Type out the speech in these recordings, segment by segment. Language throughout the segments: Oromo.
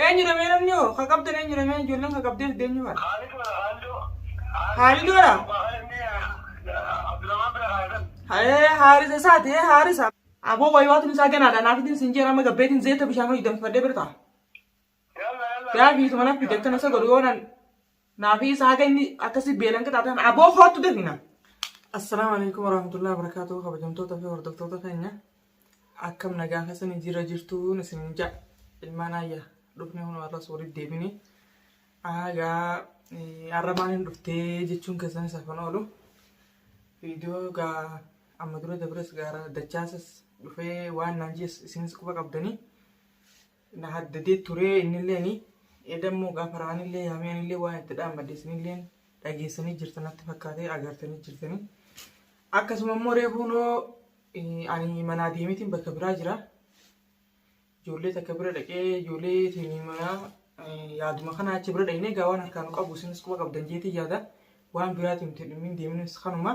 Eenyu ramee namni hoo kakabdan eenyu ramee ijoolleen kakabdeef deemnu bara. Haalidoo Haarisa isaati Haarisa. Aboo waywaatuun isaa ganaadha naafitiin sinjeera amma gabbeetiin zeeta bishaan hojii danfifadhee birta. Yaa biitu mana fide akkana isa godhu yoonan naafii isaa haga inni akkasii beelan qixaatan aboo hoottu defina. Assalaamu alaikum warahmatullahi wabarakatuh kabajamtoota fi hordoftoota keenya. Akkam nagaa keessanii jira jirtuun isin ja'a ilmaan ayyaa dhufnee hunda warra soorii deebinee aagaa arrabaan hin dhuftee jechuun keessan isa kan oolu viidiyoo gaa amma dura dabres gaara dachaasas dhufee waan naan jees isinis quba qabdanii na haddadee turee innilleeni edammoo gaafa raanillee yaameenillee waan itti dhaammaddeessinillee dhageessanii jirtanatti fakkaatee agartanii jirtanii akkasuma immoo reefuunoo ani manaa deemitiin bakka biraa jira. Ijoollee takka bira dhaqee ijoollee teenyumaa yaaduma kana achi bira dhaqnee gaawwan harkaan qabu isinis quba qabdan jeetii yaada waan biraatiin tedhumiin deemnis kanuma.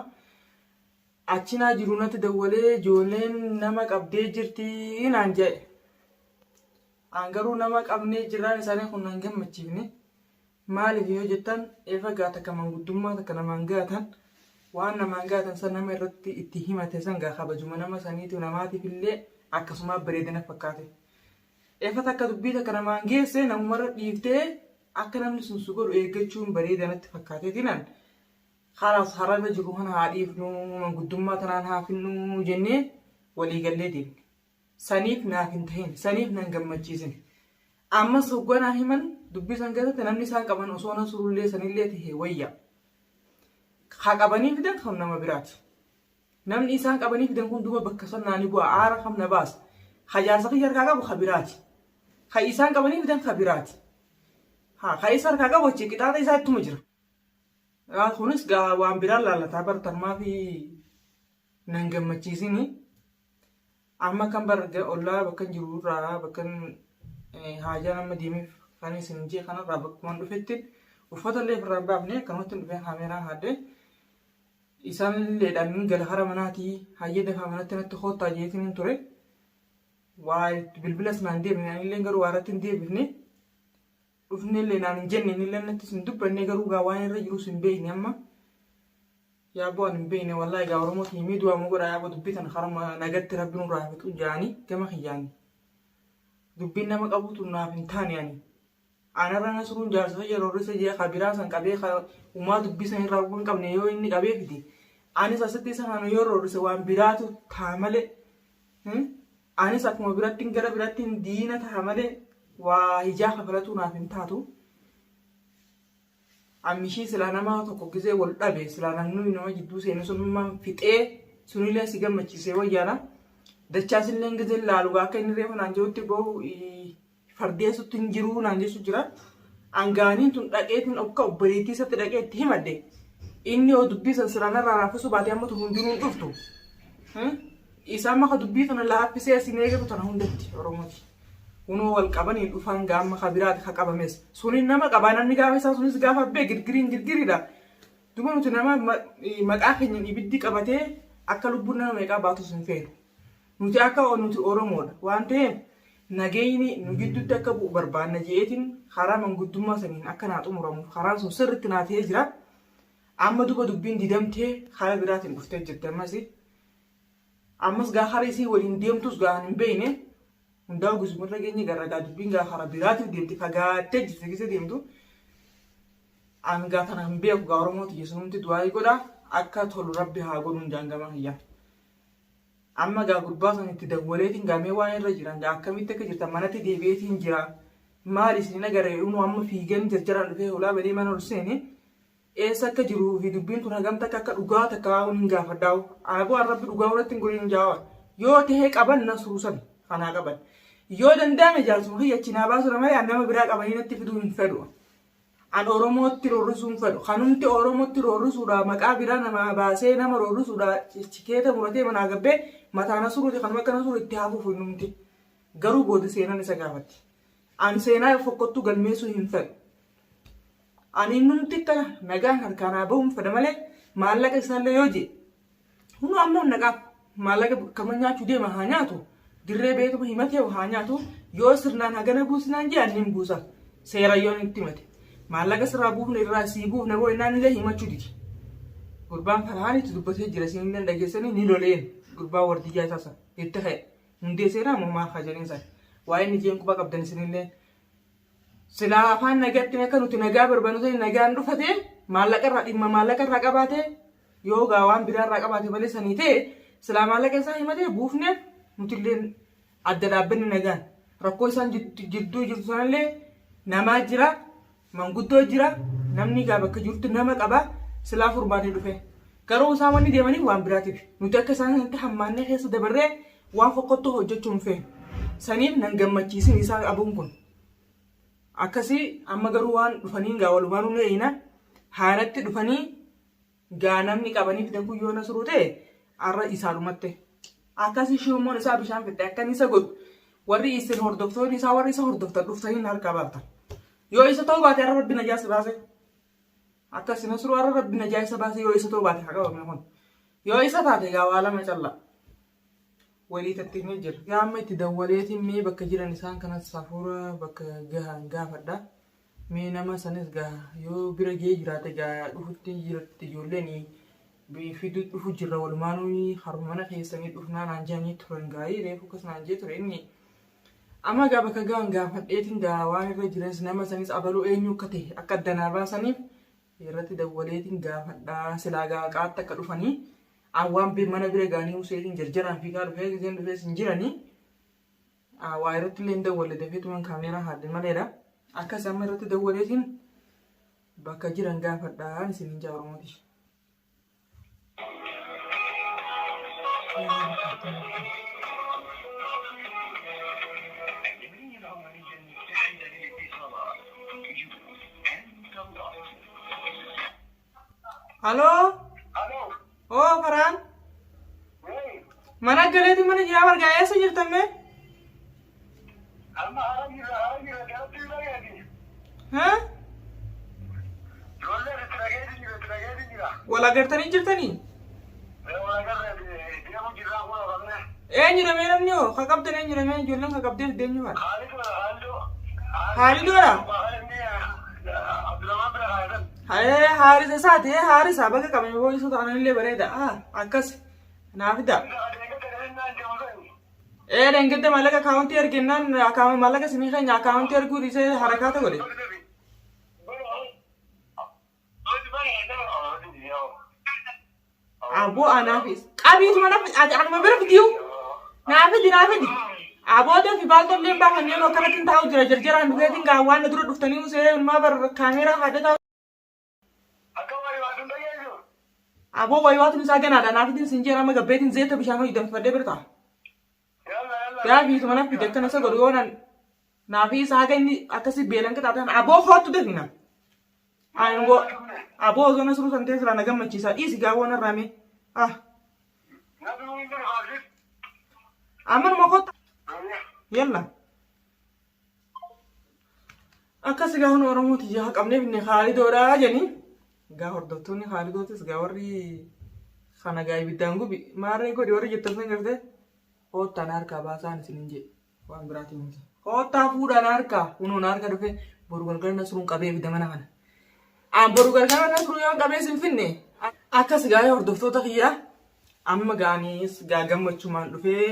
Achi naa jiru natti dawwalee ijoolleen nama qabdee jirti naan jedhe. An garuu nama qabnee jiraan isaanii kun nan gammachiifne. Maaliif yoo jettan efa gaata kan manguddummaa takka namaan gaatan waan namaan gaatan san nama irratti itti himate san gaa kabajuma nama saniitu namaatiif illee akkasuma bareedina fakkaate. Efa takka dubbii takka namaan geesse namumarra dhiiftee akka namni sun su godhu eeggachuun bareedanatti fakkaateetinan khalaas harama jiru kana haa dhiifnu manguddummaa tanaan haa finnu jennee waliigallee deemne. Saniif naaf hin tahin saniif nan gammachiisin. Ammas hogganaa himan dubbii san keessatti namni isaan qaban osoo na surullee sanillee tahee wayya. Haa qabanii fidan kan nama biraati. Namni isaan qabanii fidan kun duuba bakka sannaanii bu'a aara kamna baasa. Hajaarsa kiyya harkaa qabu kabiraati. Haa isaan qabanii fidan kabiraati. Haa isa harkaa qabu achi qixaata isaa ittuma jira. Kunis gaa waan biraan lallataa bartarmaa fi nan gammachiisini. Amma kan barga ollaa bakka jiru irraa bakka haajaa nama deemeef kan isin jee kanarraa bakkumaan dhufetti uffata illee irraa baafnee akkanumatti dhufee kaameeraa haadde. Isaan illeedhaan gala hara manaatii hayyee dafaa manatti natti hoottaa jeetiin ture. Waa bilbilas naan deebine anillee garuu waaratti hin deebifne. Dhufne illee naan hin jenne inillee natti sin dubbanne garuu gaa waan irra jiru sin beekne amma. Yaa bu'aan hin beekne wallaahi gaa Oromooti himii du'aa godha yaa dubbii tan harama nagatti rabbi nurraa hafitu jaanii gama kiyyaani. Dubbiin nama qabuutu naaf hin taane ani. Anarra nasuruun jaarsa yeroo risa jee kabiraa san qabee uumaa dubbii san irraa hin qabne yoo inni qabee fiti. Anis asitti isa kana yeroo risa waan biraatu taa malee. Anis akkuma biratti gara biratti diina taa malee waa hijaa kafalatu naaf hin taatu. Ammishii silaa nama tokko gisee wal dhabe silaa namni nama jidduu seenu sunummaan fixee sunillee si gammachiisee wayyaana. Dachaasillee gisee laalu akka inni reefu naan jirutti bahu fardeessutti hin jiru naan jechu jira. Angaaniin tun dhaqeetiin akka obboleettii isatti dhaqee itti himadde. Inni yoo dubbii san siraan irraa raafisu baatee ammatu hundinuun dhuftu. Isaan maka dubbii tana laaffisee asin eegatu tana hundatti Oromooti. Kunoo wal qabanii dhufan gaama kabiraati ka qabames. Suniin nama qabaa namni gaafa isaa sunis gaafa bee girgiriidha. Duba nuti nama maqaa keenyan ibiddi qabatee akka lubbuun nama meeqaa baatus hin feenu. Nuti akka nuti Oromoodha waan ta'eef nageenyi nu gidduutti akka bu'u barbaanna jeetiin karaa manguddummaa saniin akka naa xumuramuuf karaan sun sirriitti naa ta'ee jira. Amma duba dubbiin didamtee karaa biraatiin dhuftee jirti ammas gaa karaa isii waliin deemtus gaa hin beekne hundaa'u gisumarra geenye garragaa dubbiin gaa karaa biraatiif deemti fagaattee jirti gisee deemtu. An gaa kana hin beeku gaa Oromooti jesunumti du'aa godha akka tolu rabbi haa godhuun jaangama hiyyaa. Amma gaa gurbaa san itti dawwaleetiin gaamee waan irra jiran gaa akkamitti akka jirtan manatti deebi'eetiin jira. Maali isin agaree unu amma fiigan jarjaraan dhufee ulaa badee mana ol seene eessa akka jiruu fi dubbiin tun hagamta akka dhugaa takka hin gaafadhaa'u. Aboo arrabbi dhugaa irratti hin godhin jaawa. Yoo tahee qaban na surusan kanaa qaban. Yoo danda'ame jaarsuma hiyyachinaa baasudha malee nama biraa qabanii natti fiduu hin fedhu. An Oromootti roorrisuu hin fedhu. Kanumti Oromootti roorrisuudha maqaa biraa nama baasee nama roorrisuudha cikeeta muratee manaa gabbee mataana suruuti kanuma akkana suru itti hafuuf hin numti. Garuu booda seenan isa gaafatti. An seenaa fokkottuu galmeessuu hin fedhu. Ani numti kana nagaan harkaanaa bahuun fedha malee maallaqa isaallee yoo jee. Hunu ammoo naqaaf maallaqa kama nyaachuu deema haa nyaatu. Dirree beekuma himatee haa nyaatu. yoo sirnaan hagana buusnaan jee annin buusa seera yoon itti mate maallaqa sirraa buufne irraa sii buufne boo innaan illee himachuu diti gurbaan Farhaan itti dubbatee jira siinillee dhageessanii ni loleen gurbaan wardiyyaa isaasa itti ka'e hundee seeraa moo maal hajaniin sana waa'ee ni jeen quba qabdan isinillee silaa afaan nagaatti akka nuti nagaa barbaannu ta'e nagaan dhufatee maallaqa irraa dhimma maallaqa irraa qabaatee yoo gaa waan biraa irraa qabaate malee sanii ta'e silaa maallaqa isaa himatee buufneef nuti illee adda dhaabbanni nagaan rakkoo isaan jidduu jirtu sanallee namaa jira manguddoo jira namni gaa bakka jirtu nama qaba silaa furbaatee dhufe garuu isaan wanni deemaniif waan biraatiif nuti akka isaan sanatti hammaannee keessa dabarree waan fokkottuu hojjechuun fee saniif nan gammachiisin isaa qabuun kun akkasii amma garuu waan dhufanii gaa walumaan humna eeyina haaratti dhufanii gaa namni qabanii fidan kun yoo nasruu ta'e arra isaa dhumatte akkasii shirmoon isaa bishaan fidde akkan isa godhu warri isin hordoftoonni isaa warri isa hordoftan dhuftanii harkaa baatan yoo isa ta'uu baate arra rabbi najaasa baase akkasii nasruu arra rabbi najaasa baase yoo isa ta'uu baate haa qabamne kun yoo isa taate gaa waa lama callaa walii tattiinee jira gaama itti dawwaleetiin mee bakka jiran isaan kanas safuura bakka gahaan gaafadha mee nama sanis gaa yoo bira gee jiraate gaa dhufutti jiratti ijoolleen fiduu dhufu jirra walumaanuu harmana keessanii dhufnaa naan jedhanii turan gaa'ii reefu akkas naan jee ture inni amma gaa bakka gahaan gaafadheetiin gaa waan irra jiranis nama sanis abaluu eenyu akka ta'e akka addanaa baasaniif irratti dawwaleetiin gaafadhaa silaa gaa qaatti akka dhufanii awwaan mana bira gaanii useetiin jarjaraan fiigaa dhufee giseen dhufee sin jiranii waa irratti illee dawwalle dafeetuman kaameeraa haadde maleedha akkas amma irratti dawwaleetiin bakka jiran gaafadhaan isiniin jaa Oromooti. Halo? Oh, Farhaan? Mana galeetii mana jiraa wargaa eessa jirtamme? Haa? Wal agartanii jirtanii? Eenyu dhamee namni hoo? Ka qabdan eenyu dhamee ijoolleen ka qabdee fiddeenyu faadha? Haalidoodha? Haarisa isaati haarisa bakka qabame boo'isuu ta'anillee bareeda akkas naafida dengedde maallaqa akaawuntii ergennaan maallaqa sinii keenya akaawuntii erguu dhiisee harakaata godhe aboo anaafis qabiisuma anuma bira fidiyu naafidi aboodan fi baaldolleen baafanneen akkanatti taa'u jira jarjaraan dhufeetiin gaawwaan na dura dhuftanii usee ilmaa bar kaameeraa haadhataa aboo waywaatun isaa ganaadha naafitiin sinjeera amma gabbeetiin zeeta bishaan hojii danfadhee birtaa yaa fiitu mana fide akkana isa godhu yoonan naafii isaa haga inni akkasii beelan qixaatan aboo hoottu dafina aboo osoo nasruu santee sirraa na gammachiisa dhiisi gaawwan irraame ammanuma kotta yalla akkasi gaawwan Oromooti yaa qabnee finne Haalidoodhaa jedhanii gaa hordoftoonni Haalidootis gaa warri kana gaa ibiddaan gubi maarree godhi warri jettan san gartee hoottaan harkaa baasaan isinin jedhe waan biraatiin miti hoottaa fuudhaan harkaa kunuun harka dhufe boru galgala nasruun qabee ibidda mana kana boru galgala nasruun yoo qabee sin finne akkas gaa hordoftoota kiyyaa amma gaaniis gaa gammachumaan dhufee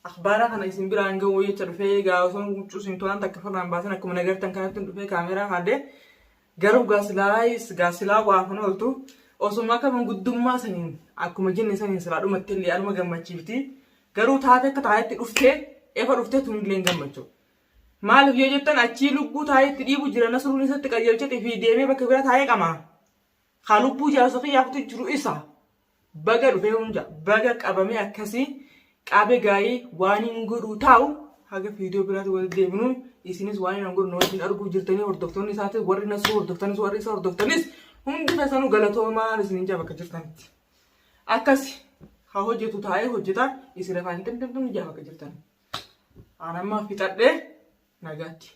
akhbaara kana isin biraan ga'uu jecha dhufee gaa osoo huccuu simtoonaan takka farraan baasan akkuma nagartan kanatti dhufee kaameeraa haadee garuu gaasilaa waafan ooltu osuma akka manguddummaa saniin akkuma jenne saniin silaa dhumatti illee aluma gammachiifti garuu taate akka taayetti dhuftee efa dhuftee tun illee hin gammachu maaliif yoo jettan achii lubbuu taayetti dhiibu jira nasruun isatti qajeelchate fi deemee bakka bira taayee qama haa lubbuu jaarsa xiyyaafatu jiru isa baga dhufee hunda baga qabamee akkasii qabe gaayii waan hin godhu taa'u haga viidiyoo biraatti walitti deebinuun isinis waan hin godhu wajjin arguu jirtanii hordoftoonni isaatis warri nasruu hordoftanis warri isa hordoftanis hundi fesanuu galatoomaa isinin jaa bakka jirtanitti akkasi haa hojjetu taa'ee hojjeta isin afaan timtimtum jaa bakka jirtani anamma fixadhee nagaatti.